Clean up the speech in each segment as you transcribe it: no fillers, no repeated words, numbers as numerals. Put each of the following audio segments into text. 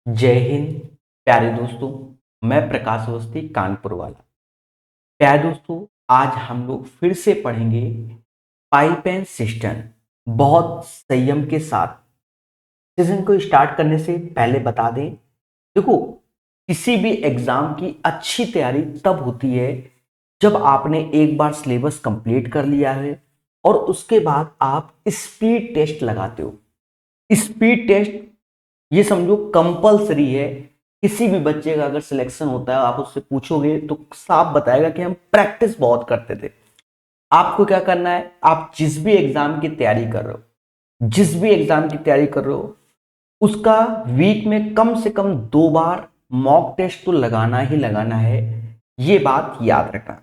जय हिंद। प्यारे दोस्तों, मैं प्रकाश अवस्थी कानपुर वाला। प्यारे दोस्तों, आज हम लोग फिर से पढ़ेंगे पाइप एंड सिस्टम बहुत संयम के साथ। सेशन को स्टार्ट करने से पहले बता दें, देखो, किसी भी एग्जाम की अच्छी तैयारी तब होती है जब आपने एक बार सिलेबस कंप्लीट कर लिया है और उसके बाद आप स्पीड टेस्ट लगाते हो। स्पीड टेस्ट ये समझो कंपलसरी है। किसी भी बच्चे का अगर सिलेक्शन होता है, आप उससे पूछोगे तो साफ बताएगा कि हम प्रैक्टिस बहुत करते थे। आपको क्या करना है, आप जिस भी एग्जाम की तैयारी कर रहे हो, जिस भी एग्जाम की तैयारी कर रहे हो, उसका वीक में कम से कम 2 बार मॉक टेस्ट तो लगाना ही लगाना है। ये बात याद रखना।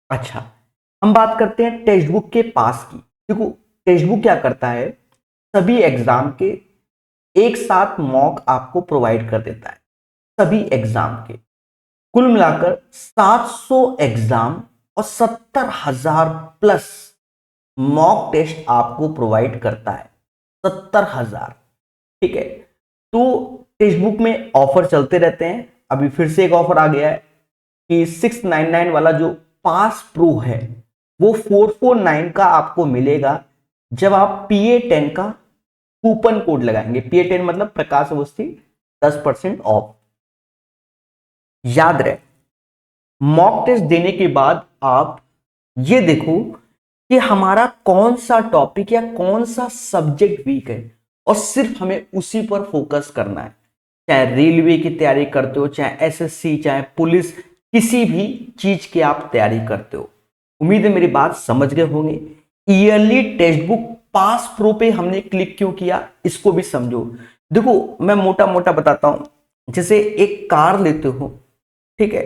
अच्छा, हम बात करते हैं टेक्स्ट बुक के पास की। देखो, टेक्स्ट बुक क्या करता है, सभी एग्जाम के एक साथ मॉक आपको प्रोवाइड कर देता है। सभी एग्जाम के कुल मिलाकर 700 एग्जाम और 70,000 प्लस मॉक टेस्ट आपको प्रोवाइड करता है। 70,000, ठीक है। तो टेक्स्ट बुक में ऑफर चलते रहते हैं। अभी फिर से एक ऑफर आ गया है कि 699 वाला जो पास प्रो है वो 449 का आपको मिलेगा जब आप PA10 का कूपन कोड लगाएंगे। PA10 मतलब प्रकाश अवस्थी 10% ऑफ। याद रहे, मॉक टेस्ट देने के बाद आप ये देखो कि हमारा कौन सा टॉपिक या कौन सा सब्जेक्ट वीक है और सिर्फ हमें उसी पर फोकस करना है। चाहे रेलवे की तैयारी करते हो, चाहे SSC, चाहे पुलिस, किसी भी चीज की आप तैयारी करते हो। उम्मीद है मेरी बात समझ गए होंगे। Yearly text book pass pro पे हमने क्लिक क्यों किया, इसको भी समझो। देखो, मैं मोटा मोटा बताता हूं। जैसे एक कार लेते हो, ठीक है,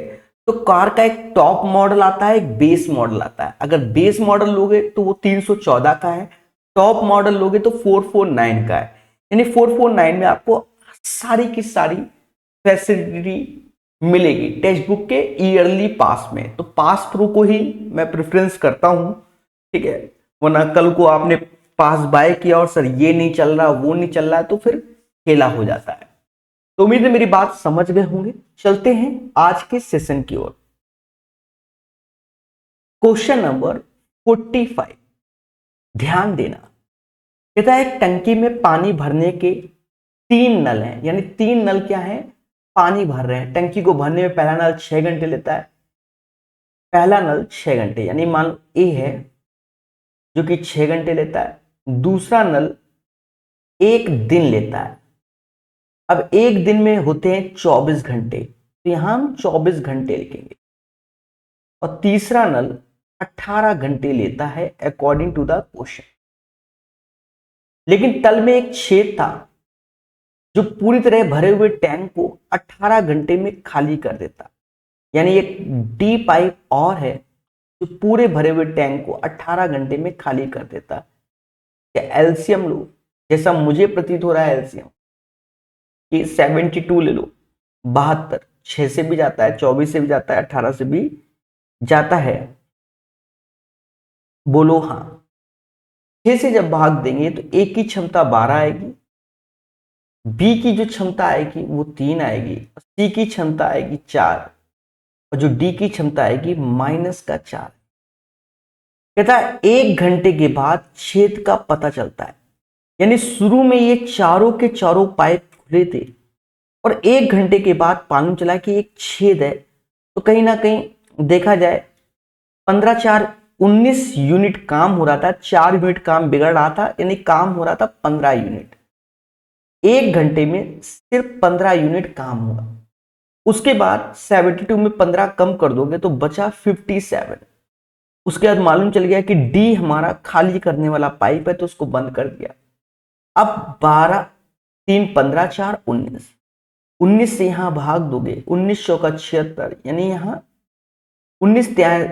तो कार का एक टॉप मॉडल आता है, एक बेस मॉडल आता है। अगर बेस मॉडल लोगे तो वो 314 का है, टॉप मॉडल लोगे तो 449 का है। यानी 449 में आपको सारी की सारी फैसिलिटी मिलेगी टेक्स्ट बुक के ईयरली पास में। तो पास प्रो को ही मैं प्रेफरेंस करता हूं, ठीक है। वरना कल को आपने पास बाय किया और सर ये नहीं चल रहा, वो नहीं चल रहा है, तो फिर खेला हो जाता है। तो उम्मीद है मेरी बात समझ गए होंगे। चलते हैं आज के सेशन की ओर। क्वेश्चन नंबर 45, ध्यान देना। कहता है एक टंकी में पानी भरने के 3 नल हैं, यानी 3 नल क्या है, पानी भर रहे हैं। टंकी को भरने में पहला नल 6 घंटे लेता है, पहला नल 6 घंटे, यानी मान लो ए है जो कि 6 घंटे लेता है। दूसरा नल 1 दिन लेता है। अब एक दिन में होते हैं 24 घंटे, तो यहां हम 24 घंटे लिखेंगे। और तीसरा नल 18 घंटे लेता है अकॉर्डिंग टू द क्वेश्चन। लेकिन तल में एक छेद था जो पूरी तरह भरे हुए टैंक को 18 घंटे में खाली कर देता। यानी एक डी पाइप और है जो पूरे भरे हुए टैंक को 18 घंटे में खाली कर देता। या एलसीएम लो, जैसा मुझे प्रतीत हो रहा है एलसीएम कि 72 ले लो। 72 6 से भी जाता है, 24 से भी जाता है, 18 से भी जाता है। बोलो हाँ। 6 से जब भाग देंगे तो ए की क्षमता 12 आएगी, बी की जो क्षमता आएगी वो 3 आएगी, सी की क्षमता आएगी 4, और जो डी की क्षमता आएगी -4। कहता है 1 घंटे के बाद छेद का पता चलता है। यानी शुरू में ये चारों के चारों पाइप खुले थे और 1 घंटे के बाद मालूम चला कि एक छेद है। तो कहीं ना कहीं देखा जाए 15 4 19 यूनिट काम हो रहा था, 4 यूनिट काम बिगड़ रहा था, यानी काम हो रहा था 15 यूनिट। 1 घंटे में सिर्फ 15 यूनिट काम हुआ। उसके बाद 72 में 15 कम कर दोगे तो बचा 57। उसके बाद मालूम चल गया कि डी हमारा खाली करने वाला पाइप है, तो उसको बंद कर दिया। अब 12 3 15 4 19, 19 से यहां भाग दोगे, 19 चौका 76, यानी यहां 19 त्याय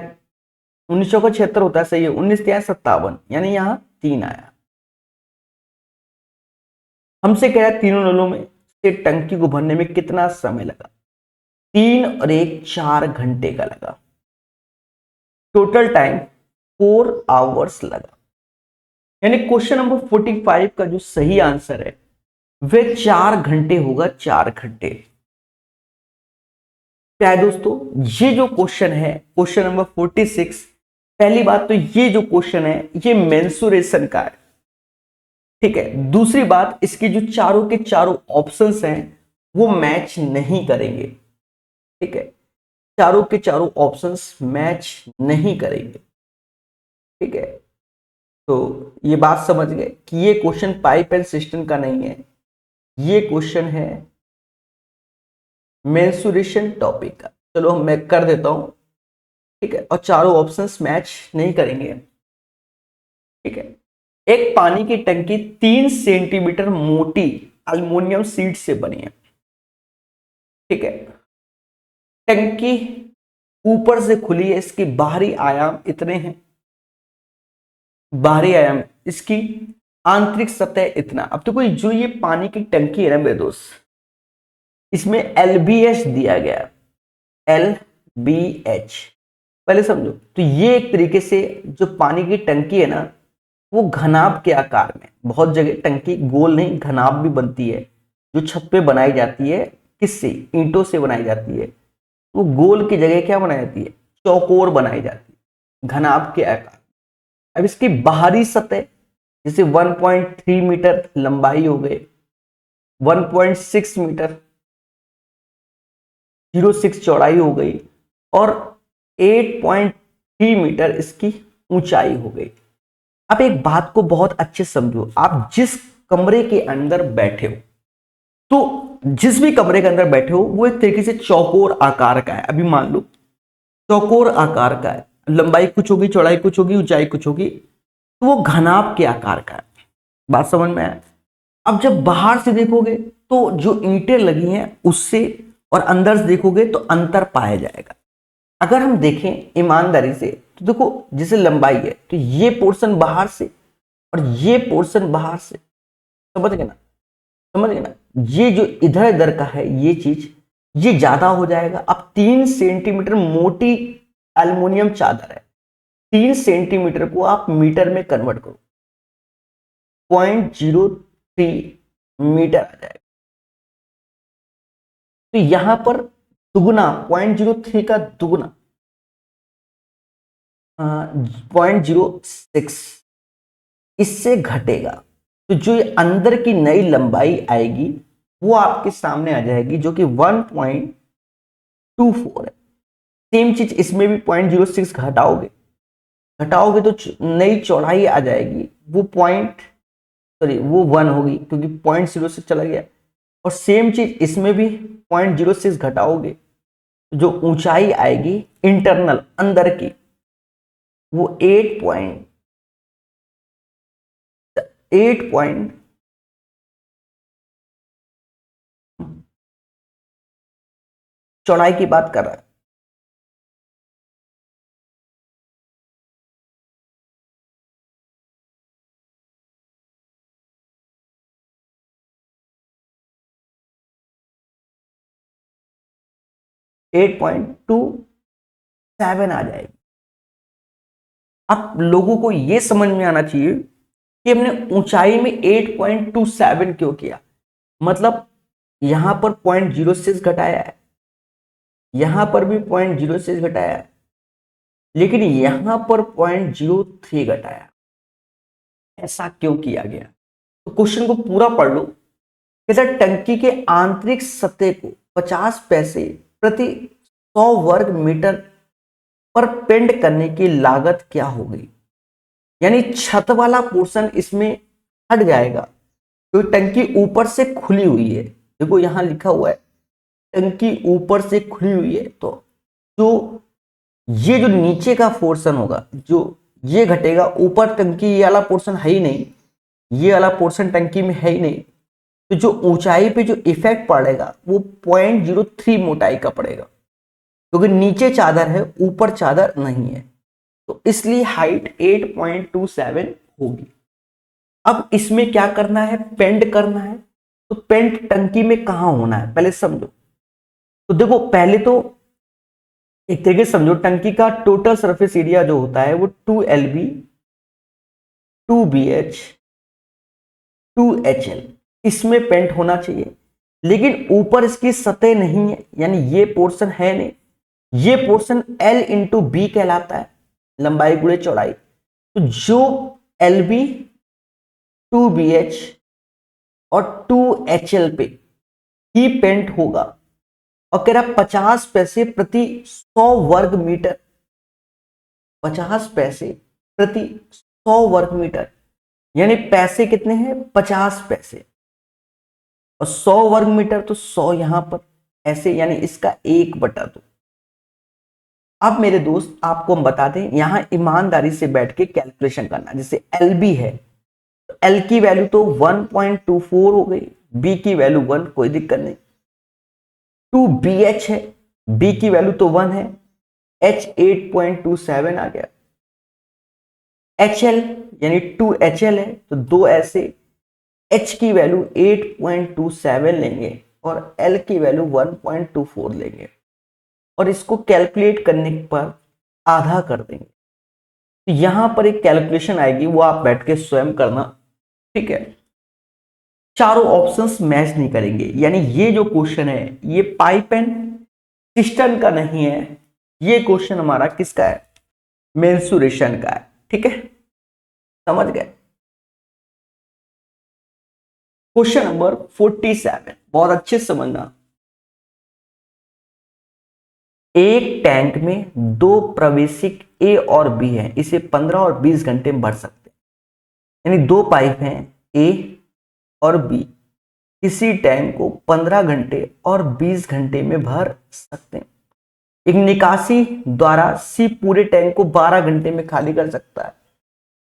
19 चौका 76 होता है, सही है। 19 त्याय 57, यानी यहां 3 आया। हमसे कह रहा तीनों नलों में से टंकी को भरने में कितना समय लगा। 3 और 1 4 घंटे का लगा। टोटल टाइम 4 आवर्स लगा। यानी क्वेश्चन नंबर 45 का जो सही आंसर है वह 4 घंटे होगा, 4 घंटे। क्या है दोस्तों, ये जो क्वेश्चन है क्वेश्चन नंबर 46, पहली बात तो ये जो क्वेश्चन है ये मेंसुरेशन का है, ठीक है। दूसरी बात, इसकी जो चारों के चारों ऑप्शंस हैं वो मैच नहीं करेंगे, ठीक है। चारों के चारों ऑप्शंस मैच नहीं करेंगे, ठीक है। तो ये बात समझ गए कि ये क्वेश्चन पाइप एंड सिस्टम का नहीं है, ये क्वेश्चन है मेंसुरेशन टॉपिक का। चलो मैं कर देता हूं, ठीक है। और चारों ऑप्शंस मैच नहीं करेंगे, ठीक है। एक पानी की टंकी 3 सेंटीमीटर मोटी अल्युमिनियम शीट से बनी है, ठीक है। टंकी ऊपर से खुली है, इसके बाहरी आयाम इतने हैं, बाहरी आयाम इसकी, आंतरिक सतह इतना। अब तो कोई जो ये पानी की टंकी है ना मेरे दोस्त, इसमें LBH दिया गया, LBH पहले समझो। तो ये एक तरीके से जो पानी की टंकी है ना वो घनाभ के आकार में, बहुत जगह टंकी गोल नहीं घनाभ भी बनती है, जो छत पे बनाई जाती है, किससे, ईंटों से बनाई जाती है। वो गोल की जगह क्या बनाई जाती है, चौकोर बनाई जाती है, घनाभ के आकार। अब इसकी बाहरी सतह जैसे 1.3 मीटर लंबाई हो गई, 1.6 मीटर 06 चौड़ाई हो गई, और 8.3 मीटर इसकी ऊंचाई हो गई। अब एक बात को बहुत अच्छे समझो, आप जिस कमरे के अंदर बैठे हो, तो जिस भी कमरे के अंदर बैठे हो वो एक तरीके से चौकोर आकार का है। अभी मान लो चौकोर आकार का है, लंबाई कुछ होगी, चौड़ाई कुछ होगी, ऊंचाई कुछ होगी, तो वो घनाभ के आकार का है। बात समझ में आया। अब जब बाहर से देखोगे तो जो ईंटें लगी हैं उससे और अंदर से देखोगे तो अंतर पाया जाएगा। अगर हम देखें ईमानदारी से तो देखो, जैसे लंबाई है तो ये पोर्शन बाहर से और ये पोर्शन बाहर से, समझ गए ना, समझ गए ना। ये जो इधर इधर का है ये चीज, ये ज्यादा हो जाएगा। अब 3 सेंटीमीटर मोटी एल्युमिनियम चादर है, 3 सेंटीमीटर को आप मीटर में कन्वर्ट करो, 0.03 मीटर आ जाएगा। तो यहां पर दुगुना, 0.03 का दुगुना 0.06 इससे घटेगा। तो जो अंदर की नई लंबाई आएगी वो आपके सामने आ जाएगी, जो कि 1.24 है। सेम चीज इसमें भी 0.06 घटाओगे, घटाओगे तो नई चौड़ाई आ जाएगी, वो वो 1 होगी क्योंकि 0.06 चला गया। और सेम चीज इसमें भी 0.06 घटाओगे, जो ऊंचाई आएगी इंटरनल अंदर की, वो 8 चौड़ाई की बात कर रहा है। 8.27 आ जाएगी। अब लोगों को यह समझ में आना चाहिए कि हमने ऊंचाई में 8.27 क्यों किया। मतलब यहां पर 0.06 घटाया है, यहां पर भी 0.06 घटाया है, लेकिन यहां पर 0.03 घटाया। ऐसा क्यों किया गया? तो क्वेश्चन को पूरा पढ़ लो। कहता है टंकी के आंतरिक सतह को 50 पैसे प्रति 100 वर्ग मीटर पर पेंट करने की लागत क्या होगी। यानी छत वाला पोर्शन इसमें हट जाएगा, तो टंकी ऊपर से खुली हुई है, देखो यहां लिखा हुआ है टंकी ऊपर से खुली हुई है, तो जो ये जो नीचे का पोर्शन होगा जो ये घटेगा, ऊपर टंकी ये वाला पोर्शन है ही नहीं, ये वाला पोर्शन टंकी में है ही नहीं, तो जो ऊंचाई पे जो इफेक्ट पड़ेगा वो 0.03 मोटाई का पड़ेगा, क्योंकि नीचे चादर है ऊपर चादर नहीं है, तो इसलिए हाइट 8.27 होगी। अब इसमें क्या करना है, पेंट करना है। तो पेंट टंकी में कहां होना है पहले समझो। तो देखो पहले तो एक तरीके से समझो, टंकी का टोटल सरफेस एरिया जो होता है वो 2 LB 2 BH 2 HL, इसमें पेंट होना चाहिए, लेकिन ऊपर इसकी सतह नहीं है, यानी ये पोर्शन है नहीं। ये पोर्शन L इंटू बी कहलाता है, लंबाई गुणे चौड़ाई। तो जो LB 2BH और 2HL पे ही पेंट होगा, और कह रहा 50 पैसे प्रति 100 वर्ग मीटर, 50 पैसे प्रति 100 वर्ग मीटर, यानी पैसे कितने हैं 50 पैसे, और 100 वर्ग मीटर तो 100 यहां पर ऐसे, यानी इसका 1/2। अब मेरे दोस्त आपको हम बता दें, यहां ईमानदारी से बैठ के कैलकुलेशन करना। जैसे LB है तो L की वैल्यू तो 1.24 हो गई, B की वैल्यू 1, कोई दिक्कत नहीं। 2BH है, B की वैल्यू तो 1 है, H 8.27 आ गया। HL यानी 2HL है तो 2 ऐसे, H की वैल्यू 8.27 लेंगे और L की वैल्यू 1.24 लेंगे, और इसको कैलकुलेट करने पर आधा कर देंगे। तो यहां पर एक कैलकुलेशन आएगी, वो आप बैठ के स्वयं करना, ठीक है। चारों ऑप्शंस मैच नहीं करेंगे, यानी ये जो क्वेश्चन है ये पाइप एंड सिस्टम का नहीं है, ये क्वेश्चन हमारा किसका है, मेंसुरेशन का है, ठीक है, समझ गए। क्वेश्चन नंबर 47 बहुत अच्छे से समझना। एक टैंक में दो प्रवेशिक A और B हैं, इसे 15 और 20 घंटे में भर सकते हैं। यानी दो पाइप हैं A और B, किसी टैंक को 15 घंटे और 20 घंटे में भर सकते हैं। एक निकासी द्वारा C पूरे टैंक को 12 घंटे में खाली कर सकता है।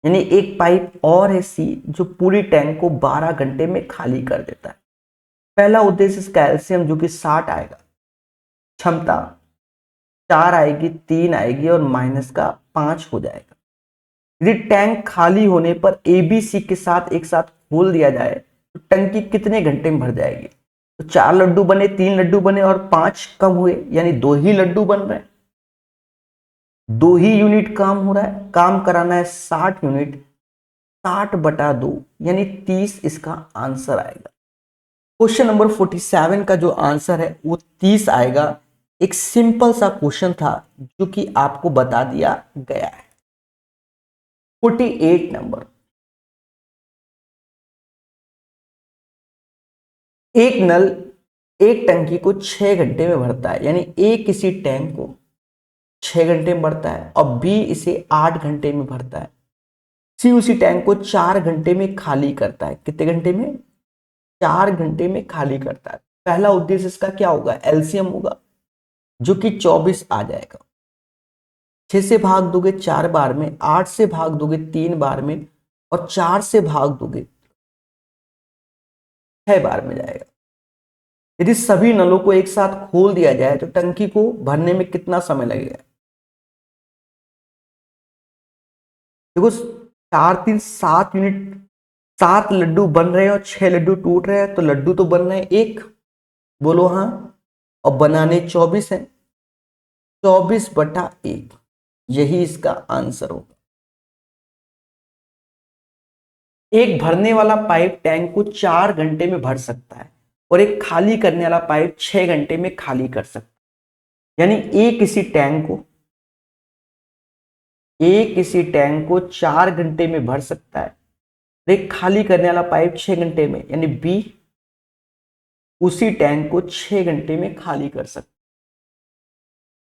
यानी एक पाइप और है C जो पूरी टैंक को 12 घंटे में खाली कर देता है। पहला उद्देश्य इसका एलसीएम जो कि 60 आएगा, क्षमता 4 आएगी, 3 आएगी और माइनस का 5 हो जाएगा। यदि टैंक खाली होने पर ABC के साथ एक साथ खोल दिया जाए तो टंकी कितने घंटे में भर जाएगी। तो 4 लड्डू बने, 3 लड्डू बने और 5 कम हुए, यानी 2 ही लड्डू बन रहे हैं, 2 ही यूनिट काम हो रहा है। काम कराना है 60 यूनिट, 60/2 यानी 30 इसका आंसर आएगा। क्वेश्चन नंबर 47 का जो आंसर है वो 30 आएगा। एक सिंपल सा क्वेश्चन था जो कि आपको बता दिया गया है। 48 नंबर, एक नल एक टंकी को 6 घंटे में भरता है, यानी ए किसी टैंक को 6 घंटे में भरता है और बी इसे 8 घंटे में भरता है। सी उसी टैंक को 4 घंटे में खाली करता है। कितने घंटे में, 4 घंटे में खाली करता है। पहला उद्देश्य इसका क्या होगा, एलसीएम होगा जो कि 24 आ जाएगा। 6 से भाग दोगे 4 बार में, 8 से भाग दोगे 3 बार में और 4 से भाग दोगे 6 बार में जाएगा। यदि सभी नलों को एक साथ खोल दिया जाए तो टंकी को भरने में कितना समय लगेगा। देखो 4 3 7 यूनिट, 7 लड्डू बन रहे हैं और 6 लड्डू टूट रहे हैं, तो लड्डू तो बन रहे हैं एक, बोलो हाँ, और बनाने 24 है, 24/1, यही इसका आंसर होगा। एक भरने वाला पाइप टैंक को 4 घंटे में भर सकता है और एक खाली करने वाला पाइप 6 घंटे में खाली कर सकता है। यानी ए किसी टैंक को 4 घंटे में भर सकता है, एक खाली करने वाला पाइप 6 घंटे में, यानी बी उसी टैंक को 6 घंटे में खाली कर सकता है।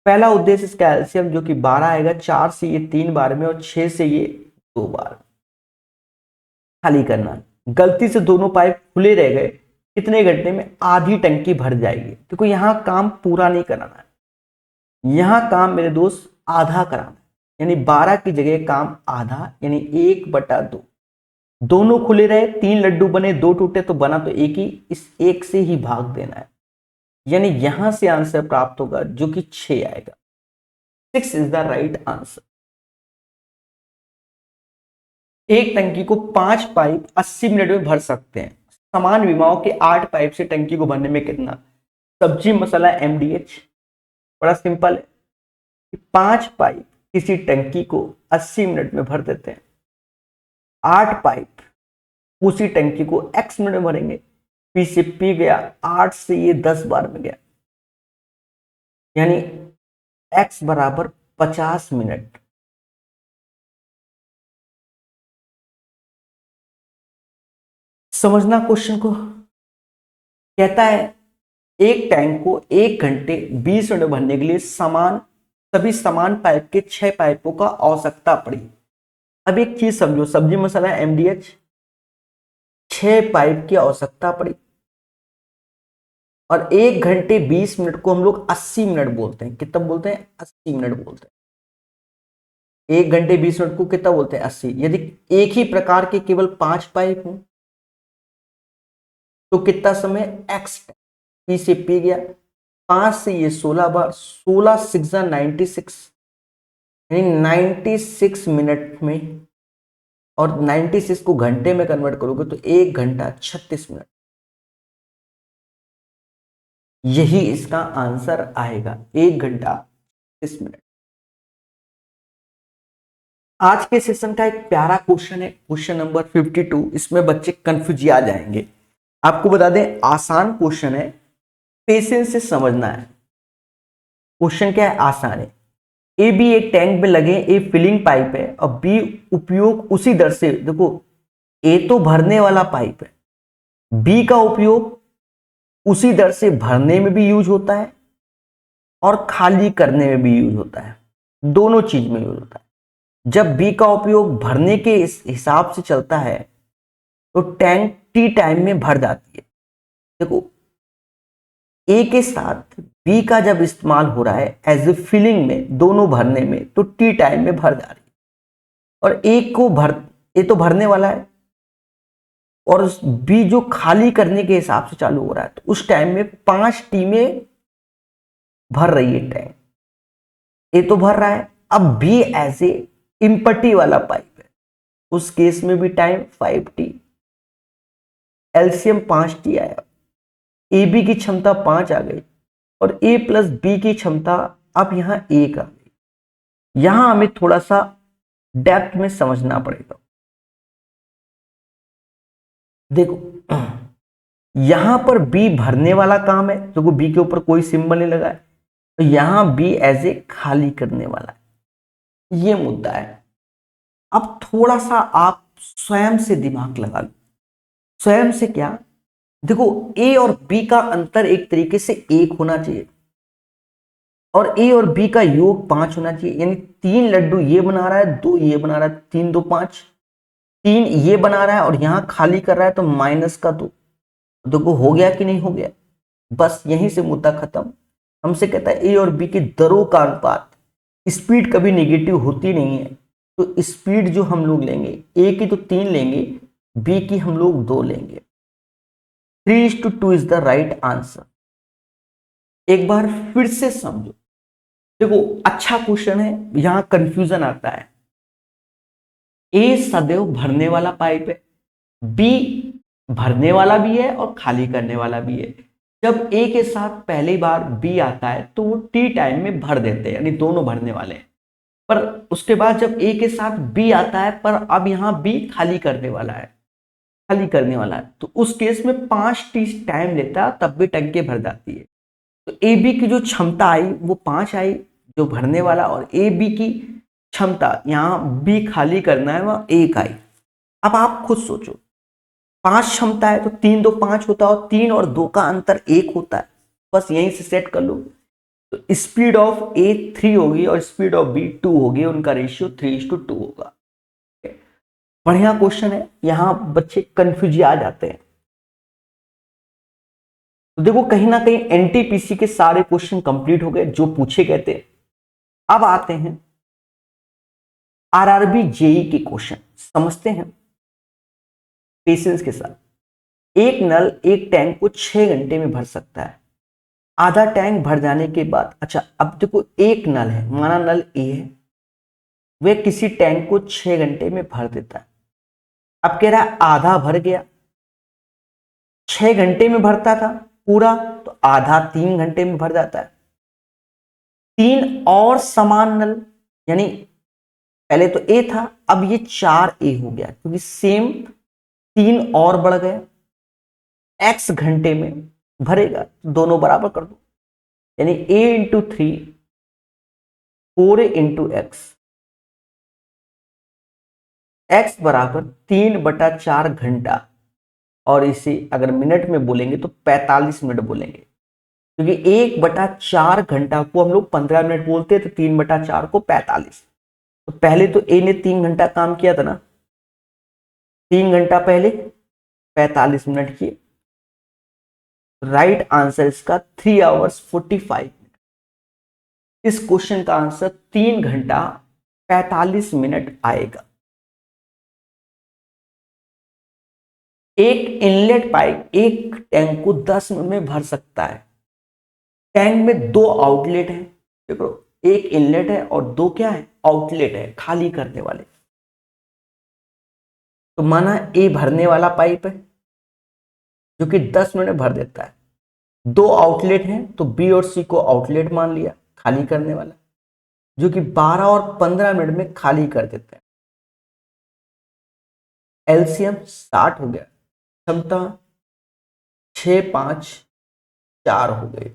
पहला उद्देश्य इसका एलसीएम जो कि 12 आएगा, 4 से ये 3 बार में और 6 से ये 2 बार खाली करना। गलती से दोनों पाइप खुले रह गए, कितने घंटे में, आधी टंकी भर जाएगी। देखो यहां काम पूरा नहीं कराना है, यहां काम मेरे दोस्त आधा कराना है, यानी 12 की जगह काम आधा, यानी 1/2। दोनों खुले रहे, 3 लड्डू बने, 2 टूटे तो बना तो एक ही, इस एक से ही भाग देना है, यानी यहां से आंसर प्राप्त होगा जो कि 6 आएगा। 6 इज द राइट आंसर। एक टंकी को 5 पाइप 80 मिनट में भर सकते हैं। समान विमाओं के 8 पाइप से टंकी को भरने में कितना। सब्जी मसाला MDH, बड़ा सिंपल है। 5 पाइप किसी टंकी को 80 मिनट में भर देते हैं, 8 पाइप उसी टंकी को X मिनट में भरेंगे, पी से पी गया, 8 से ये 10 बार में गया, यानी x बराबर 50 मिनट। समझना क्वेश्चन को। कहता है एक टैंक को 1 घंटे 20 मिनट भरने के लिए सभी समान पाइप के 6 पाइपों का आवश्यकता पड़ी। अब एक चीज समझो, सब्जी मसाला MDH, 6 पाइप की आवश्यकता पड़ी, और 1 घंटे 20 मिनट को हम लोग 80 मिनट बोलते हैं। कितना बोलते हैं? 80 मिनट बोलते हैं। 1 घंटे 20 मिनट को कितना बोलते हैं? 80। यदि एक ही प्रकार के केवल 5 पाइप हो तो कितना समय? x। पी से पी गया, 5 से ये 16 बार, 16 6 96, यानी 96 मिनट में, और 96 को घंटे में कन्वर्ट करोगे तो 1 घंटा 36 मिनट। यही इसका आंसर आएगा, 1 घंटा 36 मिनट। आज के सेशन का एक प्यारा क्वेश्चन है, क्वेश्चन नंबर 52। इसमें बच्चे कंफ्यूज आ जाएंगे। आपको बता दें, आसान क्वेश्चन है, पेशेंस से समझना है। क्वेश्चन क्या है? आसान है। ए बी एक टैंक में लगे, ए फिलिंग पाइप है और बी उपयोग उसी दर से, देखो ए तो भरने वाला पाइप है, बी का उपयोग उसी दर से भरने में भी यूज होता है और खाली करने में भी यूज होता है, दोनों चीज में यूज होता है। जब बी का उपयोग भरने के हिसाब से चलता है तो टैंक टी टाइम में भर जाती है। देखो ए के साथ बी का जब इस्तेमाल हो रहा है एज ए फिलिंग में, दोनों भरने में, तो टी टाइम में भर जा रही है। और ए तो भरने वाला है और बी जो खाली करने के हिसाब से चालू हो रहा है, तो उस टाइम में 5 टीमें भर रही है टैंक। ए तो भर रहा है, अब बी एज ए इम्पटी वाला पाइप है, उस केस में भी टाइम 5T, एलसीएम 5T आया। ए बी की क्षमता 5 आ गई और ए प्लस बी की क्षमता अब यहां 1 आ गई। यहां हमें थोड़ा सा डेप्थ में समझना पड़ेगा। देखो यहां पर बी भरने वाला काम है, देखो बी के ऊपर कोई सिंबल नहीं लगा है, तो यहां बी एज ए खाली करने वाला है। ये मुद्दा है। अब थोड़ा सा आप स्वयं से दिमाग लगा लो। स्वयं से क्या? देखो ए और बी का अंतर एक तरीके से 1 होना चाहिए और ए और बी का योग 5 होना चाहिए, यानी 3 लड्डू ये बना रहा है, 2 ये बना रहा है, 3 2 5, 3 ये बना रहा है और यहां खाली कर रहा है, तो माइनस का 2। देखो हो गया कि नहीं हो गया? बस यहीं से मुद्दा खत्म। हमसे कहता है ए और बी के दरों का अनुपात, स्पीड कभी नेगेटिव होती नहीं है, तो स्पीड जो हम लोग लेंगे, ए की तो 3 लेंगे, बी की हम लोग 2 लेंगे। 3:2 इज द राइट आंसर। एक बार फिर से समझो। देखो अच्छा क्वेश्चन है, यहां कंफ्यूजन आता है। ए सदैव भरने वाला पाइप है, बी भरने वाला भी है और खाली करने वाला भी है। जब ए के साथ पहली बार बी आता है तो वो टी टाइम में भर देते हैं, यानी दोनों भरने वाले हैं। पर उसके बाद जब ए के साथ बी आता है, पर अब यहां बी खाली करने वाला है, तो उस केस में 5T टाइम लेता है, तब भी टंकी भर जाती है। तो ए बी की जो क्षमता आई वो 5 आई जो भरने वाला, और ए बी की क्षमता यहां बी खाली करना है वह 1 आई। अब आप खुद सोचो, 5 क्षमता है तो 3 2 5 होता है और 3 और 2 का अंतर 1 होता है। बस यहीं से सेट कर लो। तो स्पीड ऑफ ए 3 होगी और स्पीड ऑफ बी 2 होगी, उनका रेशियो 3:2 होगा। बढ़िया क्वेश्चन है, यहां बच्चे कंफ्यूज आ जाते हैं। तो देखो कहीं ना कहीं एनटीपीसी के सारे क्वेश्चन कंप्लीट हो गए जो पूछे गए थे। अब आते हैं आरआरबी जेई के क्वेश्चन, समझते हैं पेशेंस के साथ। एक नल एक टैंक को 6 घंटे में भर सकता है। आधा टैंक भर जाने के बाद, अच्छा अब देखो एक नल है, माना नल ए है, वह किसी टैंक को 6 घंटे में भर देता है। अब कह रहा है आधा भर गया, 6 घंटे में भरता था पूरा, तो आधा 3 घंटे में भर जाता है। 3 और समान नल, यानी पहले तो ए था, अब ये 4A हो गया, क्योंकि सेम 3 और बढ़ गए। x घंटे में भरेगा, दोनों बराबर कर दो, यानी a into 3 4 into x, x बराबर 3/4 घंटा, और इसे अगर मिनट में बोलेंगे तो 45 मिनट बोलेंगे, क्योंकि 1/4 घंटा को हम लोग 15 मिनट बोलते हैं, तो 3/4 को 45। तो पहले तो ए ने 3 घंटा काम किया था ना, 3 घंटा पहले 45 मिनट किए, राइट आंसर इसका 3 आवर्स 45 मिनट। इस क्वेश्चन का आंसर 3 घंटा 45 मिनट आएगा। एक इनलेट पाइप एक टैंक को 10 मिनट में भर सकता है। टैंक में 2 आउटलेट हैं, देखो एक इनलेट है और 2 क्या है, आउटलेट है, खाली करने वाले। तो माना ए भरने वाला पाइप है जो कि 10 मिनट में भर देता है, 2 आउटलेट हैं तो बी और सी को आउटलेट मान लिया, खाली करने वाला, जो कि 12 और 15 मिनट में खाली कर देता है। एलसीएम 60 हो गया, क्षमता 6 5 4 हो गई।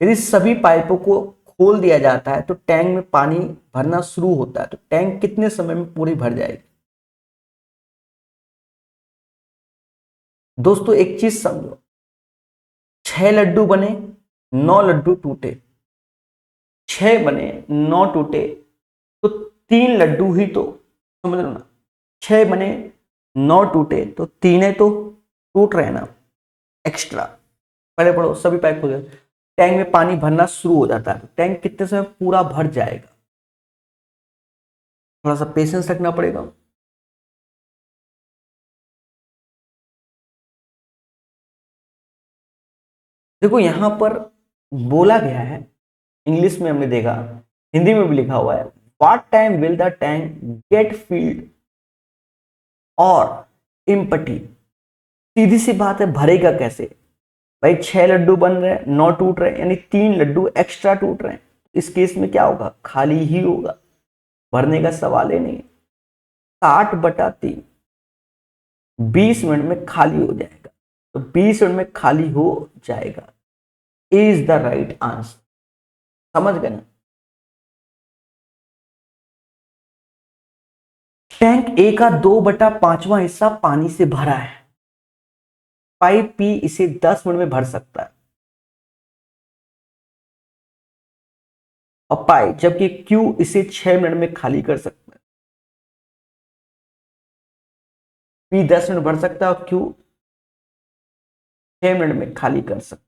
यदि सभी पाइपों को खोल दिया जाता है तो टैंक में पानी भरना शुरू होता है, तो टैंक कितने समय में पूरी भर जाएगी? दोस्तों एक चीज समझो, 6 लड्डू बने, 9 लड्डू टूटे, 6 बने 9 टूटे, तो 3 लड्डू ही तो, समझ लो ना, 6 बने 9 टूटे तो 3 तो टूट रहे ना एक्स्ट्रा। पहले पढ़ो, सभी पाइप खोल, टैंक में पानी भरना शुरू हो जाता है, तो टैंक कितने समय पूरा भर जाएगा? थोड़ा सा पेशेंस रखना पड़ेगा। देखो यहां पर बोला गया है, इंग्लिश में हमने देखा, हिंदी में भी लिखा हुआ है, what time will the tank get filled और एम्प्टी। सीधी सी बात है, भरेगा कैसे भाई? 6 लड्डू बन रहे हैं, 9 टूट रहे हैं, यानी 3 लड्डू एक्स्ट्रा टूट रहे हैं। इस केस में क्या होगा? खाली ही होगा, भरने का सवाल ही नहीं। 60/3 20 मिनट में खाली हो जाएगा, तो 20 मिनट में खाली हो जाएगा, इज द राइट आंसर। समझ गए ना? टैंक ए का 2/5वां हिस्सा पानी से भरा है, पाइप पी इसे 10 मिनट में भर सकता है, और पाई जबकि क्यू इसे 6 मिनट में खाली कर सकता है। पी 10 मिनट भर सकता है और क्यू 6 मिनट में खाली कर सकता है।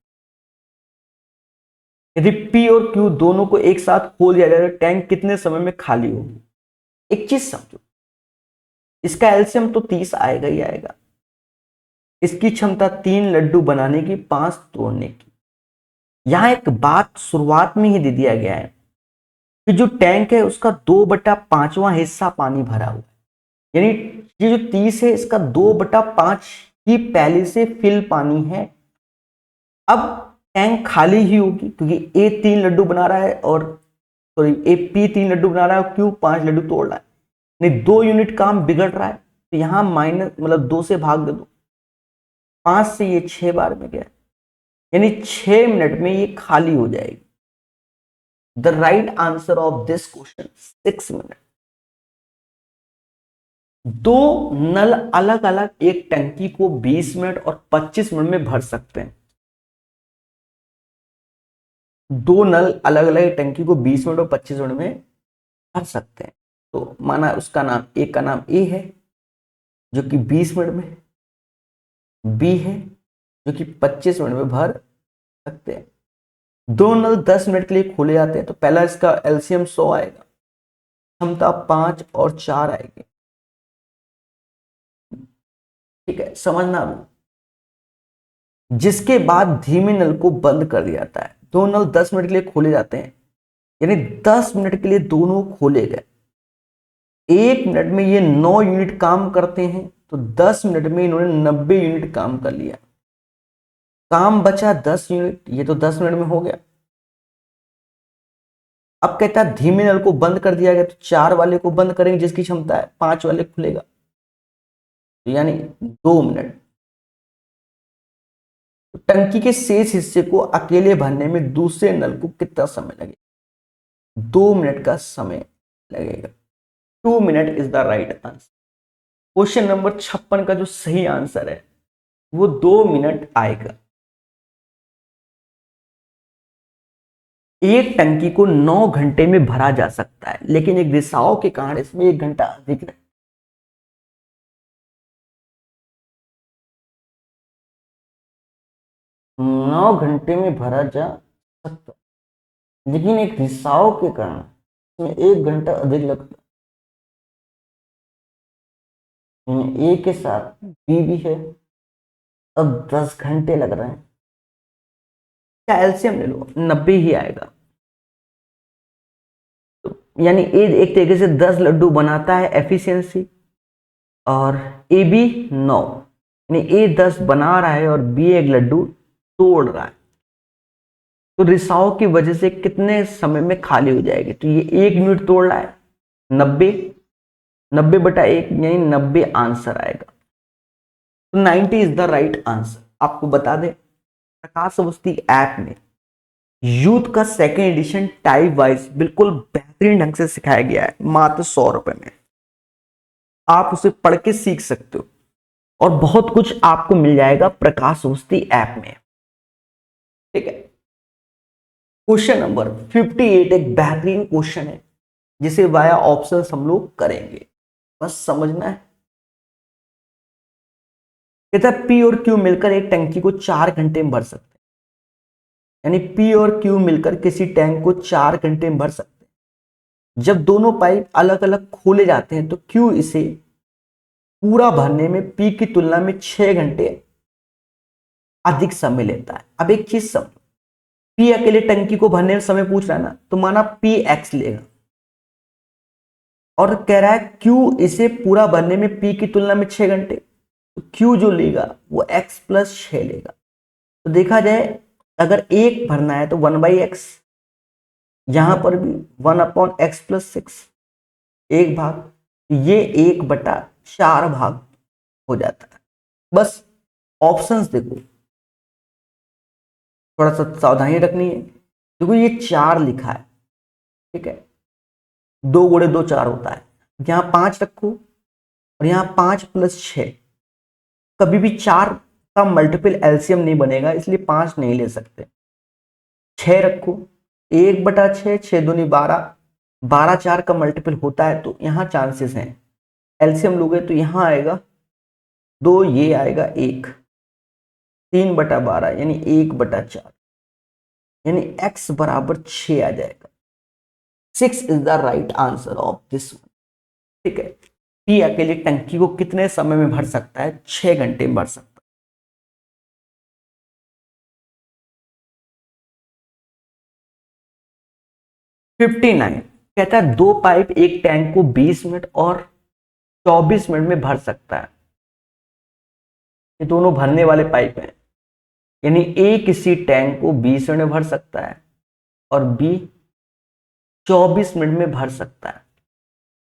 यदि पी और क्यू दोनों को एक साथ खोल दिया जाए तो टैंक कितने समय में खाली होगी? एक चीज समझो, इसका एलसीएम तो 30 आएगा ही आएगा। इसकी क्षमता 3 लड्डू बनाने की, 5 तोड़ने की। यहां एक बात शुरुआत में ही दे दिया गया है कि जो टैंक है उसका 2/5वां हिस्सा पानी भरा हुआ है, यानी ये जो 30 है इसका 2/5 ही पहले से फिल पानी है। अब टैंक खाली ही होगी क्योंकि ए 3 लड्डू बना रहा है, और सॉरी ए पी 3 लड्डू बना रहा है और क्यू 5 लड्डू तोड़ रहा है, नहीं 2 यूनिट काम बिगड़ रहा है, तो यहां माइनस मतलब 2 से भाग दे दो, 5 से ये 6 बार में गया, यानी 6 मिनट में ये खाली हो जाएगी। The right answer of this question 6 minute. 2 नल अलग अलग एक टंकी को 20 मिनट और 25 मिनट में भर सकते हैं। 2 नल अलग अलग टंकी को 20 मिनट और 25 मिनट में भर सकते हैं। तो माना उसका नाम, एक का नाम ए है जो कि 20 मिनट में, बी है जो कि 25 मिनट में भर सकते हैं। 2 नल 10 मिनट के लिए खोले जाते हैं, तो पहला इसका एलसीएम 100 आएगा, क्षमता 5 और 4 आएगी। ठीक है, समझना भी। जिसके बाद धीमे नल को बंद कर दिया जाता है। 2 नल 10 मिनट के लिए खोले जाते हैं, यानी 10 मिनट के लिए दोनों खोले गए, 1 मिनट में ये 9 यूनिट काम करते हैं, तो 10 मिनट में इन्होंने 90 यूनिट काम कर लिया। काम बचा 10 यूनिट, ये तो 10 मिनट में हो गया। अब कहता है धीमे नल को बंद कर दिया गया, तो 4 वाले को बंद करेंगे जिसकी क्षमता है, 5 वाले खुलेगा, तो यानी 2 मिनट। तो टंकी के शेष हिस्से को अकेले भरने में दूसरे नल को कितना समय लगेगा? 2 मिनट का समय लगेगा। 2 minute is the right answer. Question number 56 का जो सही आंसर है वो 2 मिनट आएगा। एक टंकी को 9 घंटे में भरा जा सकता है, लेकिन एक रिसाव के कारण इसमें 1 घंटा अधिक लगता है। 9 घंटे में भरा जा सकता है, लेकिन एक रिसाव के कारण इसमें 1 घंटा अधिक लगता है। ए के साथ बी भी है, अब 10 घंटे लग रहे हैं। क्या एलसीएम ले लो, 90 ही आएगा। तो यानी ए एक तरीके से 10 लड्डू बनाता है एफिशिएंसी, और ए बी 9, यानी ए 10 बना रहा है और बी 1 लड्डू तोड़ रहा है। तो रिसाव की वजह से कितने समय में खाली हो जाएगी? तो ये 1 मिनट तोड़ रहा है, 90, 90/1 यानी 90 आंसर आएगा। तो 90 इज द राइट आंसर। आपको बता दें, प्रकाश अवस्थी ऐप में यूथ का सेकेंड एडिशन टाइप वाइज बिल्कुल बेहतरीन ढंग से सिखाया गया है, मात्र 100 रुपए में। आप उसे पढ़ के सीख सकते हो और बहुत कुछ आपको मिल जाएगा प्रकाश अवस्थी ऐप में। ठीक है। क्वेश्चन नंबर 58 एक बेहतरीन क्वेश्चन है, जिसे वाया ऑप्शंस हम लोग करेंगे, बस समझना है। कहता है पी और क्यू मिलकर एक टंकी को 4 घंटे में भर सकते हैं, यानी पी और क्यू मिलकर किसी टैंक को 4 घंटे में भर सकते हैं। जब दोनों पाइप अलग अलग खोले जाते हैं तो क्यू इसे पूरा भरने में पी की तुलना में 6 घंटे अधिक समय लेता है। अब एक चीज समझो, पी अकेले टंकी को भरने में समय पूछ रहा है ना, तो माना पी एक्स लेगा और कह रहा है क्यू इसे पूरा भरने में पी की तुलना में 6 घंटे, तो क्यू जो लेगा वो x + 6 लेगा। तो देखा जाए अगर एक भरना है तो 1/x, यहां पर भी 1/x + 6 एक भाग, ये 1/4 भाग हो जाता है। बस ऑप्शंस देखो, थोड़ा सा सावधानी रखनी है। देखो ये 4 लिखा है, ठीक है, 2 × 2 4 होता है, यहाँ 5 रखो और यहाँ 5 + 6, कभी भी 4 का मल्टीपल एलसीएम नहीं बनेगा, इसलिए 5 नहीं ले सकते। 6 रखो, 1/6, 6 दूनी 12, 12 4 का मल्टीपल होता है, तो यहाँ चांसेस हैं एलसीएम लोगे तो यहाँ आएगा 2, ये आएगा 1, 3/12 यानी 1/4, यानी x = 6 आ जाएगा। 6 is the right answer of this one. ठीक है। पी अकेले टंकी को कितने समय में भर सकता है? 6 घंटे में भर सकता है। 59 कहता है 2 पाइप एक टैंक को 20 मिनट और 24 मिनट में भर सकता है। ये दोनों भरने वाले पाइप हैं, यानी ए किसी टैंक को 20 मिनट में भर सकता है और बी 24 मिनट में भर सकता है।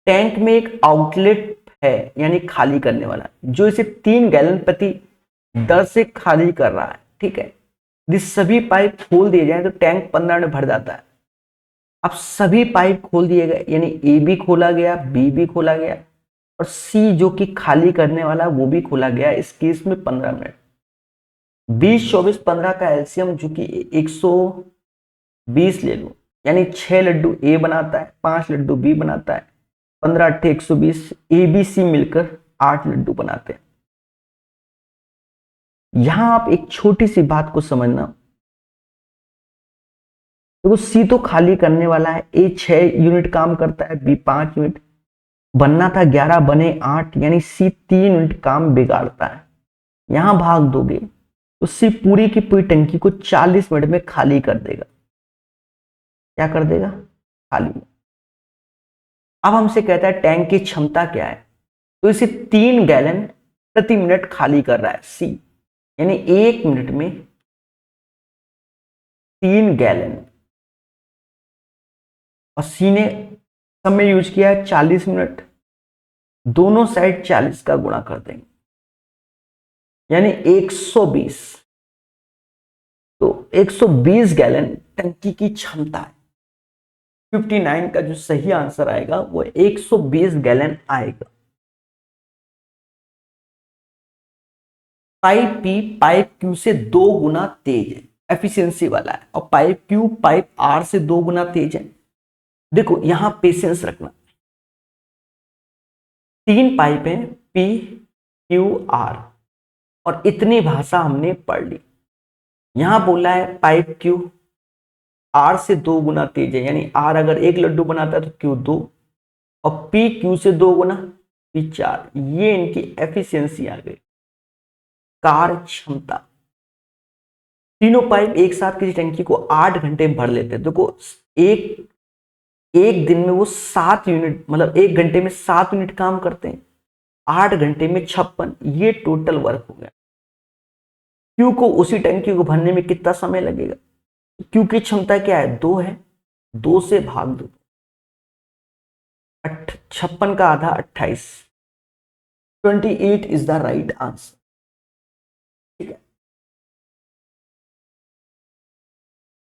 टैंक में एक आउटलेट है, यानी खाली करने वाला, जो इसे 3 गैलन प्रति दर से खाली कर रहा है। ठीक है। यदि सभी पाइप खोल दिए जाए तो टैंक 15 मिनट में भर जाता है। अब सभी पाइप खोल दिए गए, यानी ए भी खोला गया, बी भी खोला गया और सी जो कि खाली करने वाला वो भी खोला गया। इस केस में 15 मिनट। 20 24 15 का एलसीएम जो कि 120 ले लो, यानी 6 लड्डू ए बनाता है, 5 लड्डू बी बनाता है, 15 8 120, ए बी सी मिलकर 8 लड्डू बनाते हैं। यहां आप एक छोटी सी बात को समझना, देखो सी तो खाली करने वाला है, ए 6 यूनिट काम करता है, बी 5 यूनिट, बनना था 11 बने 8, यानी सी 3 यूनिट काम बिगाड़ता है। यहां भाग दोगे तो सी पूरी की पूरी टंकी को 40 मिनट में खाली कर देगा। क्या कर देगा? खाली। अब हमसे कहता है टैंक की क्षमता क्या है, तो इसे 3 गैलन प्रति मिनट खाली कर रहा है सी, यानी 1 मिनट में 3 गैलन, और सी ने समय यूज किया है 40 मिनट, दोनों साइड 40 का गुणा कर देंगे, यानी 120। तो 120 गैलन टंकी की क्षमता है। 59 का जो सही आंसर आएगा वो 120 गैलन आएगा। पाइप पी पाइप क्यू से 2 गुना तेज है, एफिशिएंसी वाला है, और पाइप क्यू पाइप आर से 2 गुना तेज है। देखो यहां पेशेंस रखना, 3 पाइप है पी क्यू आर, और इतनी भाषा हमने पढ़ ली। यहां बोला है पाइप क्यू आर से 2 गुना तेज है, यानी आर अगर 1 लड्डू बनाता है तो क्यू 2, और पी क्यू से 2 गुना पी 4। ये इनकी एफिशिएंसी आ गई, कार्य क्षमता। तीनों पाइप एक साथ किसी टंकी को 8 घंटे में भर लेते हैं। देखो एक एक दिन में वो 7 यूनिट, मतलब 1 घंटे में 7 यूनिट काम करते हैं, 8 घंटे में 56, ये टोटल वर्क हो गया। क्यू को उसी टंकी को भरने में कितना समय लगेगा? क्यू की क्षमता क्या है? 2 है, 2 से भाग दो, 56 का आधा 28, 28 इज द राइट आंसर। ठीक है,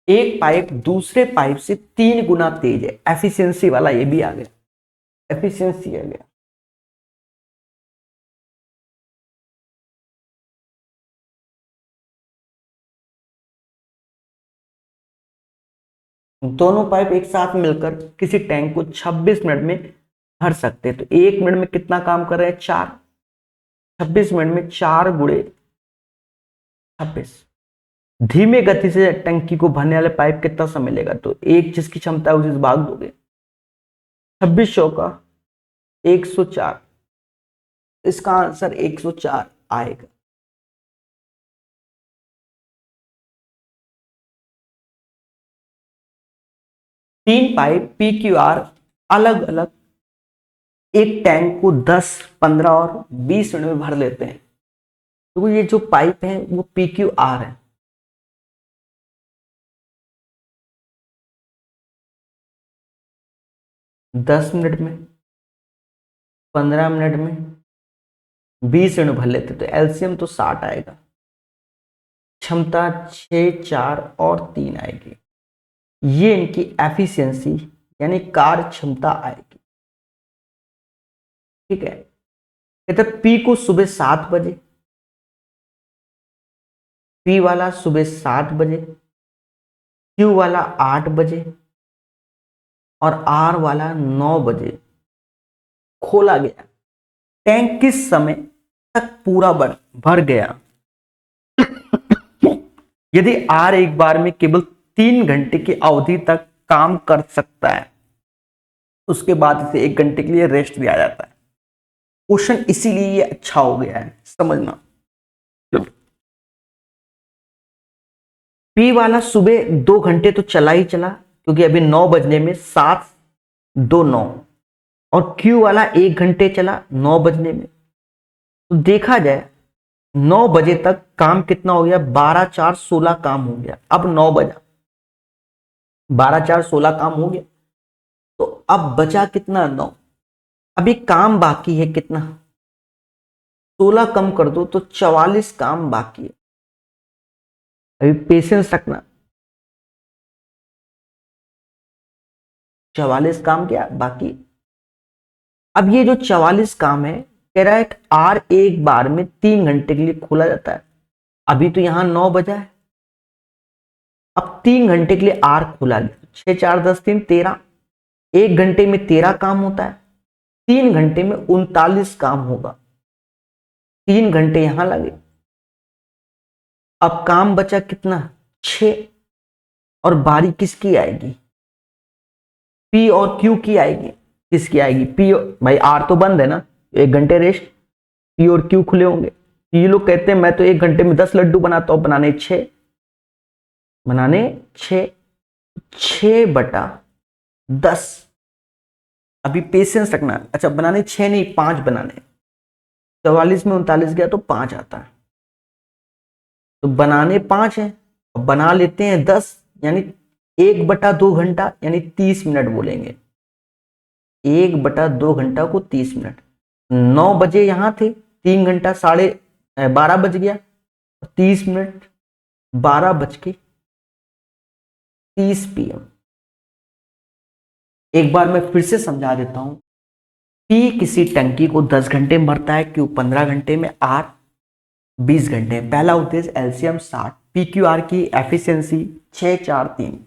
एक पाइप दूसरे पाइप से 3 गुना तेज है, एफिशिएंसी वाला, ये भी आ गया, एफिशिएंसी आ गया। दोनों पाइप एक साथ मिलकर किसी टैंक को 26 मिनट में भर सकते हैं, तो 1 मिनट में कितना काम कर रहे हैं? 4। 26 मिनट में 4 गुणे 26। धीमे गति से टंकी को भरने वाले पाइप कितना समय लेगा? तो एक जिसकी क्षमता है उसे भाग दोगे, 2600 का 104, इसका आंसर 104 आएगा। तीन पाइप पी क्यू आर अलग अलग एक टैंक को 10, 15 और 20 मिनट में भर लेते हैं, तो ये जो पाइप है वो पी क्यू आर है। दस मिनट में, 15 मिनट में, 20 मिनट भर लेते, तो एलसीएम तो 60 आएगा। क्षमता 6, 4 और 3 आएगी। ये इनकी एफिशिएंसी यानी कार्य क्षमता आएगी। ठीक है, कहते पी को सुबह 7 बजे, पी वाला सुबह 7 बजे, क्यू वाला 8 बजे और आर वाला 9 बजे खोला गया। टैंक किस समय तक पूरा भर गया? यदि आर एक बार में केवल 3 घंटे की अवधि तक काम कर सकता है, उसके बाद इसे 1 घंटे के लिए रेस्ट दिया जाता है। क्वेश्चन इसीलिए ये अच्छा हो गया है, समझना। पी वाला सुबह 2 घंटे तो चला ही चला, क्योंकि अभी 9 बजने में 7, 2, 9, और क्यू वाला 1 घंटे चला 9 बजने में। तो देखा जाए 9 बजे तक काम कितना हो गया? 12, 4, 16 काम हो गया। अब 9 बजा, 12, 4, 16 काम हो गया, तो अब बचा कितना? 9। अभी काम बाकी है कितना? 16 कम कर दो तो 44 काम बाकी है। अभी पेशेंस रखना, 44 काम क्या बाकी। अब ये जो 44 काम है, कह रहा है आर एक बार में 3 घंटे के लिए खोला जाता है। अभी तो यहां 9 बजा है, अब 3 घंटे के लिए आर खोला गया, 6, 4, 10, 3, 13, 1 घंटे में 13 काम होता है, 3 घंटे में 39 काम होगा, 3 घंटे यहां लगे। अब काम बचा कितना? 6, और बारी किसकी आएगी? पी और क्यू की आएगी। किसकी आएगी? पी, भाई आर तो बंद है ना, 1 घंटे रेस्ट, पी और क्यू खुले होंगे। ये लोग कहते हैं मैं तो 1 घंटे में 10 लड्डू बनाता हूं, बनाने 6, बनाने 6, 6 बटा 10। अभी पेशेंस रखना। अच्छा, बनाने 6 नहीं 5 बनाने, 44 में 39 गया तो 5 आता है, तो बनाने 5 है, बना लेते हैं 10, यानी 1 बटा 2 घंटा, यानी 30 मिनट बोलेंगे। 1 बटा 2 घंटा को 30 मिनट। 9 बजे यहां थे, 3 घंटा 12:30 बज गया, 30 मिनट 12:30 PM। एक बार मैं फिर से समझा देता हूं। P किसी टंकी को 10 घंटे में भरता है, Q 15 घंटे में, R 20 घंटे में। पहला उद्देश्य एलसीएम 60, PQR की एफिशिएंसी 643।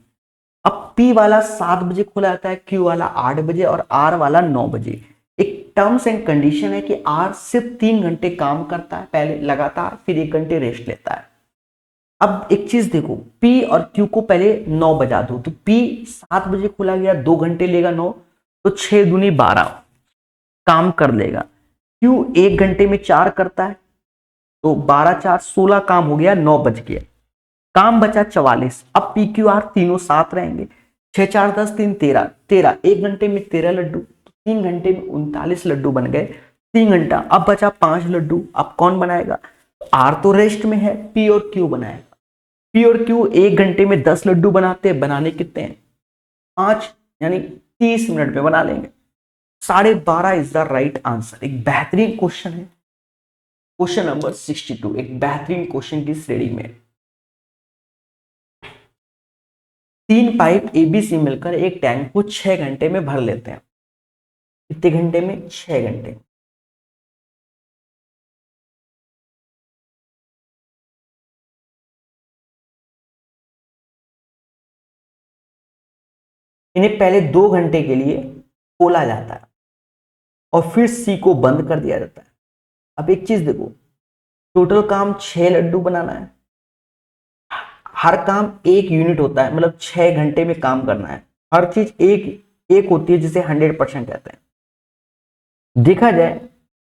अब P वाला 7 बजे खुला जाता है, Q वाला 8 बजे और R वाला 9 बजे। एक टर्म्स एंड कंडीशन है कि R सिर्फ 3 घंटे काम करता है पहले लगातार, फिर 1 घंटे रेस्ट लेता है। अब एक चीज देखो, P और Q को पहले 9 बजा दो, तो P 7 बजे खुला गया, 2 घंटे लेगा 9, तो 6 दूनी 12 काम कर लेगा। Q 1 घंटे में 4 करता है, तो 12 4 16 काम हो गया, 9 बज गया, काम बचा 44। अब PQR तीनों साथ रहेंगे, 6 4 10 3 13 13, 1 घंटे में 13 लड्डू, तो 3 घंटे में 39 लड्डू बन गए, 3 घंटा। अब बचा 5 लड्डू, अब कौन बनाएगा? R तो रेस्ट में है, P और Q बनाएगा। P और Q 1 घंटे में 10 लड्डू बनाते हैं, बनाने कितने हैं? 5, यानी 30 मिनट में बना लेंगे। 12:30 इज द राइट आंसर। एक बेहतरीन क्वेश्चन है, क्वेश्चन नंबर 62, एक बेहतरीन क्वेश्चन की श्रेणी में। 3 पाइप ABC मिलकर एक टैंक को 6 घंटे में भर लेते हैं। कितने घंटे में? 6 घंटे। इन्हें पहले 2 घंटे के लिए खोला जाता है और फिर C को बंद कर दिया जाता है। अब एक चीज देखो, टोटल काम 6 लड्डू बनाना है, हर काम 1 यूनिट होता है, मतलब 6 घंटे में काम करना है। हर चीज एक एक होती है, जिसे 100% कहते हैं। देखा जाए,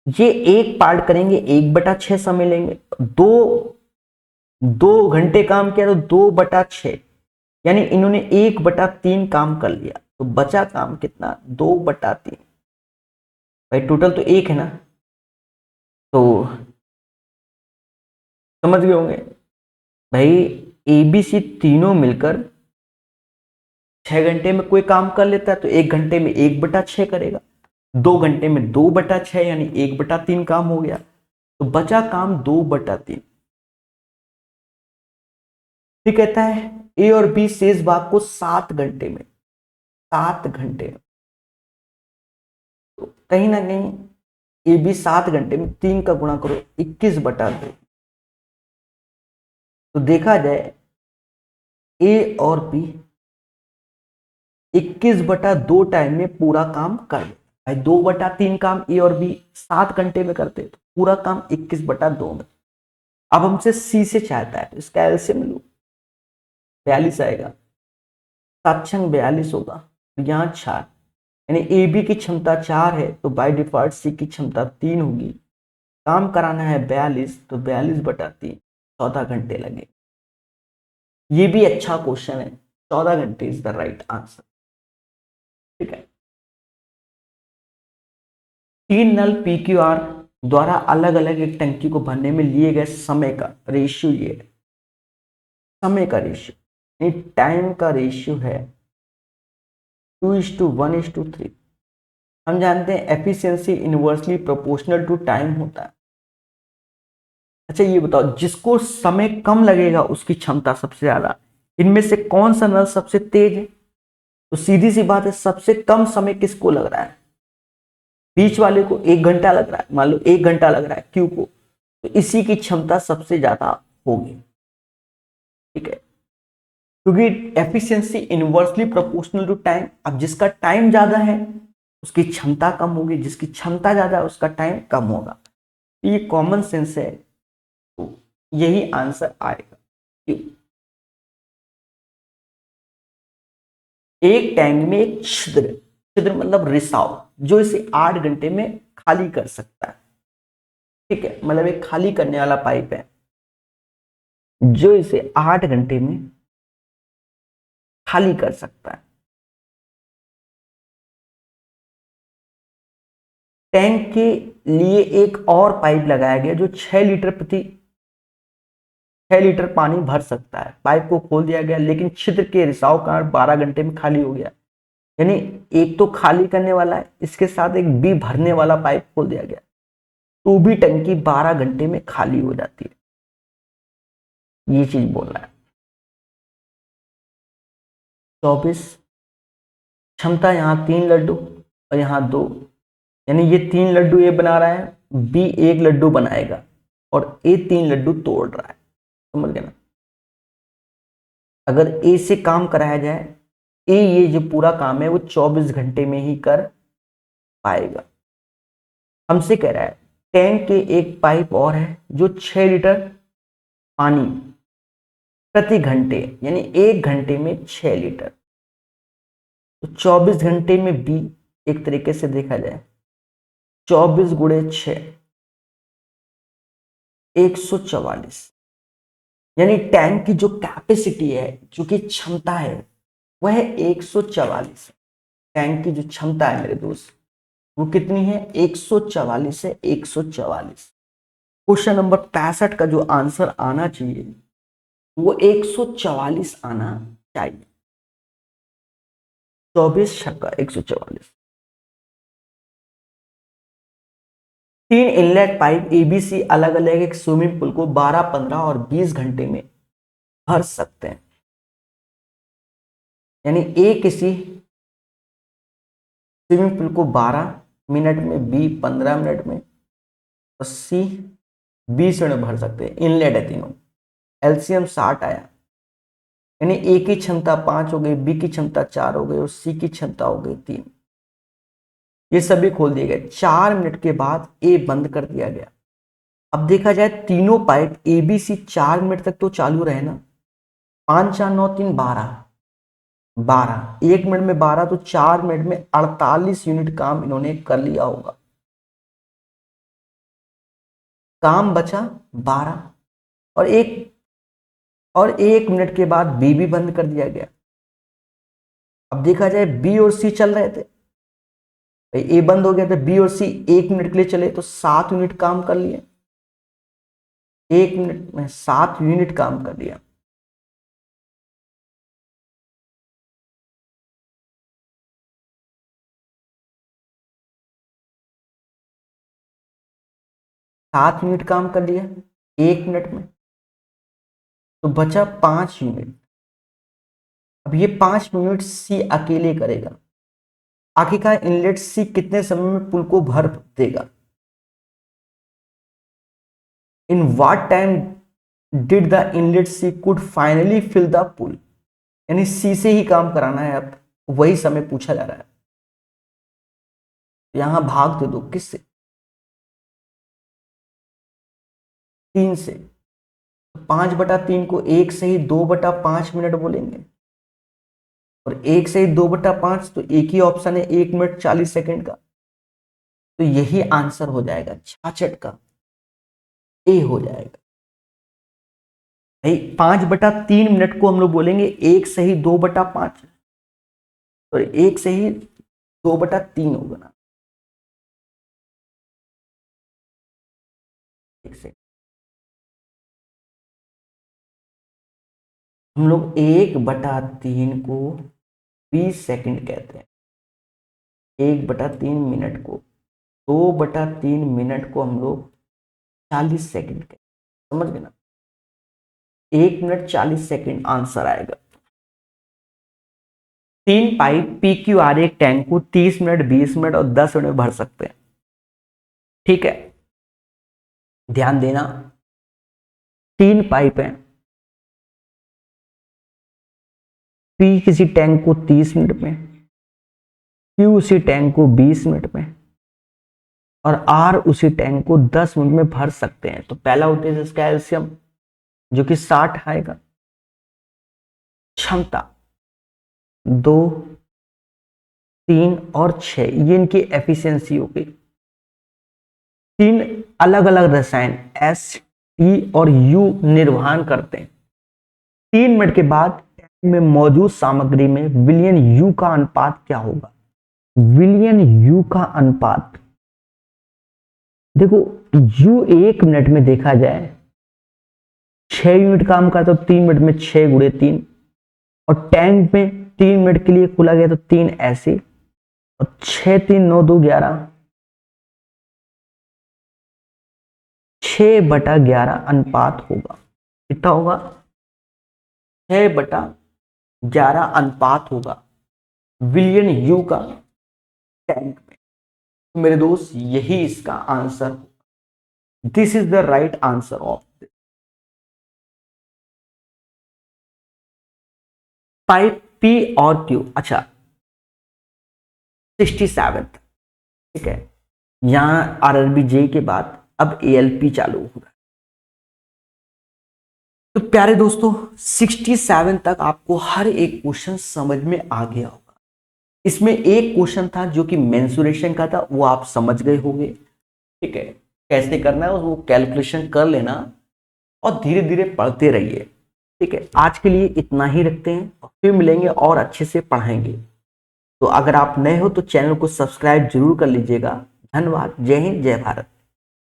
ये एक पार्ट करेंगे 1/6 समय लेंगे, 2 घंटे काम किया तो 2/6, यानी इन्होंने 1/3 काम कर लिया, तो बचा काम कितना? 2/3। भाई टोटल तो 1 है ना, तो समझ गए होंगे भाई। ABC तीनों मिलकर 6 घंटे में कोई काम कर लेता है, तो 1 घंटे में 1/6 करेगा, 2 घंटे में 2/6, यानी 1/3 काम हो गया, तो बचा काम 2/3। फिर कहता है A और B शेष भाग को 7 घंटे में, 7 घंटे में, तो कहीं ना कहीं AB 7 घंटे में 3 का गुणा करो, 21/2। तो देखा जाए A और B 21/2 टाइम में पूरा काम कर ले। भाई 2/3 काम A और B 7 घंटे में करते, तो पूरा काम 21/2 में। अब हमसे C से चाहता है, तो इसका एलसीएम लो, 42 आएगा, 7 छंग 42 होगा, तो यहाँ 4, यानी AB की क्षमता 4 है, तो बाय डिफॉल्ट C की क्षमता 3 होगी। काम कराना है 42, तो 42/3, 14 घंटे लगे। ये भी अच्छा क्वेश्चन है, 14 घंटे इज द राइट आंसर। ठीक है। 3 नल PQR द्वारा अलग अलग एक टंकी को भरने में लिए गए समय का रेशियो, ये है समय का रेशियो, टाइम का रेशियो है 2:1:3। हम जानते हैं efficiency inversely proportional to time होता है। अच्छा ये बताओ, जिसको समय कम लगेगा उसकी क्षमता सबसे ज्यादा, इनमें से कौन सा नल सबसे तेज है? तो सीधी सी बात है, सबसे कम समय किसको लग रहा है? बीच वाले को 1 घंटा लग रहा है, मान लो 1 घंटा लग रहा है Q को, तो इसी की क्षमता सबसे ज्यादा होगी। ठीक है, क्योंकि efficiency inversely proportional to time. अब जिसका टाइम ज्यादा है उसकी क्षमता कम होगी, जिसकी क्षमता ज्यादा है उसका टाइम कम होगा। ये कॉमन सेंस है, तो यही आंसर आएगा। Q। एक टैंक में एक छिद्र, छिद्र मतलब रिसाव, जो इसे 8 घंटे में खाली कर सकता है। ठीक है, मतलब एक खाली करने वाला पाइप है जो इसे 8 घंटे में खाली कर सकता है। टैंक के लिए एक और पाइप लगाया गया जो 6 लीटर पानी भर सकता है। पाइप को खोल दिया गया, लेकिन छिद्र के रिसाव कारण 12 घंटे में खाली हो गया। यानी एक तो खाली करने वाला है, इसके साथ एक बी भरने वाला पाइप खोल दिया गया, तो भी टंकी 12 घंटे में खाली हो जाती है। ये चीज बोलना है। 24 क्षमता, यहाँ 3 लड्डू और यहाँ 2, यानी ये 3 लड्डू ए बना रहा है, बी 1 लड्डू बनाएगा और ए 3 लड्डू तोड़ रहा है। समझ गए ना। अगर ए से काम कराया जाए, ए ये जो पूरा काम है वो 24 घंटे में ही कर पाएगा। हमसे कह रहा है टैंक के एक पाइप और है जो 6 लीटर पानी प्रति घंटे, यानी 1 घंटे में 6 लीटर, तो 24 घंटे में बी, एक तरीके से देखा जाए 24 गुणे 6, 144, यानी टैंक की जो कैपेसिटी है, जो कि क्षमता है, वह है 144। टैंक की जो क्षमता है मेरे दोस्त, वो कितनी है? 144 है, 144। क्वेश्चन नंबर 65 का जो आंसर आना चाहिए वो 144 आना चाहिए। 24 छक्का 144। 3 इनलेट पाइप एबीसी अलग अलग एक स्विमिंग पूल को 12, 15 और 20 घंटे में भर सकते हैं। यानी ए किसी स्विमिंग पूल को 12 मिनट में, बी 15 मिनट में और सी 20 मिनट में भर सकते हैं। इनलेट है तीनों। एलसीएम 60 आया, यानी ए की क्षमता 5 हो गई, बी की क्षमता 4 हो गई और सी की क्षमता हो गई 3। ये सभी खोल दिए गए। 4 मिनट के बाद ए बंद कर दिया गया। अब देखा जाए तीनों pipe A B C 4 minute तक तो चालू रहे ना। 5 4 9 3 12, 12 1 मिनट में 12, तो 4 मिनट में 48 यूनिट काम इन्होंने कर लिया होगा। काम बचा 12 और 1 मिनट के बाद बी भी बंद कर दिया गया। अब देखा जाए बी और सी चल रहे थे, ए बंद हो गया था, बी और सी 1 मिनट के लिए चले तो 7 यूनिट काम कर लिए। 1 मिनट में 7 यूनिट काम कर लिया। सात यूनिट काम कर लिया 1 मिनट में, तो बचा 5 यूनिट। अब ये 5 यूनिट सी अकेले करेगा। आखिरकार इनलेट सी कितने समय में पुल को भर देगा? In what time did the inlet C could finally fill the pool? यानी सी से ही काम कराना है, अब वही समय पूछा जा रहा है। यहां भाग दे दो किससे? 3 से। 5/3 को 1 से ही 2/5 मिनट बोलेंगे, और 1 से ही 2/5, तो एक ही ऑप्शन है 1 मिनट 40 सेकेंड का, तो यही आंसर हो जाएगा 66 का, ए हो जाएगा। 5/3 मिनट को हम लोग बोलेंगे 1 से ही 2/5, तो 1 से ही 2/3 होगा ना। एक से हम लोग 1/3 को 20 सेकंड कहते हैं, 1/3 मिनट को, 2/3 मिनट को हम लोग 40 सेकंड कहते हैं। समझ गए ना। 1 मिनट 40 सेकंड आंसर आएगा। 3 पाइप पी क्यू आर एक टैंक को 30 मिनट, 20 मिनट और 10 मिनट में भर सकते हैं। ठीक है, ध्यान देना। 3 पाइप हैं, पी किसी टैंक को 30 मिनट में, क्यू उसी टैंक को 20 मिनट में और आर उसी टैंक को 10 मिनट में भर सकते हैं। तो पहला उद्देश्य इसका एलसीएम जो कि 60 आएगा, क्षमता 2, 3 और 6, ये इनकी एफिशिएंसी होगी। 3 अलग अलग रसायन एस, टी और यू निर्वहन करते हैं। 3 मिनट के बाद में मौजूद सामग्री में विलियन यू का अनुपात क्या होगा? विलियन यू का अनुपात देखो, यू 1 मिनट में देखा जाए 6 यूनिट काम करता तो 3 मिनट में 6 गुणे 3, और टैंक में 3 मिनट के लिए खोला गया तो 3 ऐसे, और 6 3 9 2 11, 6/11 अनुपात होगा। कितना होगा, 6/11 अनुपात होगा विलियन यू का टैंक में। तो मेरे दोस्त यही इसका answer, this is the right answer of pipe P और क्यू। अच्छा 67, ठीक है, यहां आरआरबी जे के बाद अब एएलपी चालू होगा। तो प्यारे दोस्तों 67 तक आपको हर एक क्वेश्चन समझ में आ गया होगा। इसमें एक क्वेश्चन था जो कि मेंसुरेशन का था, वो आप समझ गए होंगे, ठीक है, कैसे करना है वो कैलकुलेशन कर लेना और धीरे धीरे पढ़ते रहिए। ठीक है, आज के लिए इतना ही रखते हैं और फिर मिलेंगे और अच्छे से पढ़ाएंगे। तो अगर आप नए हो तो चैनल को सब्सक्राइब जरूर कर लीजिएगा। धन्यवाद। जय हिंद, जय भारत।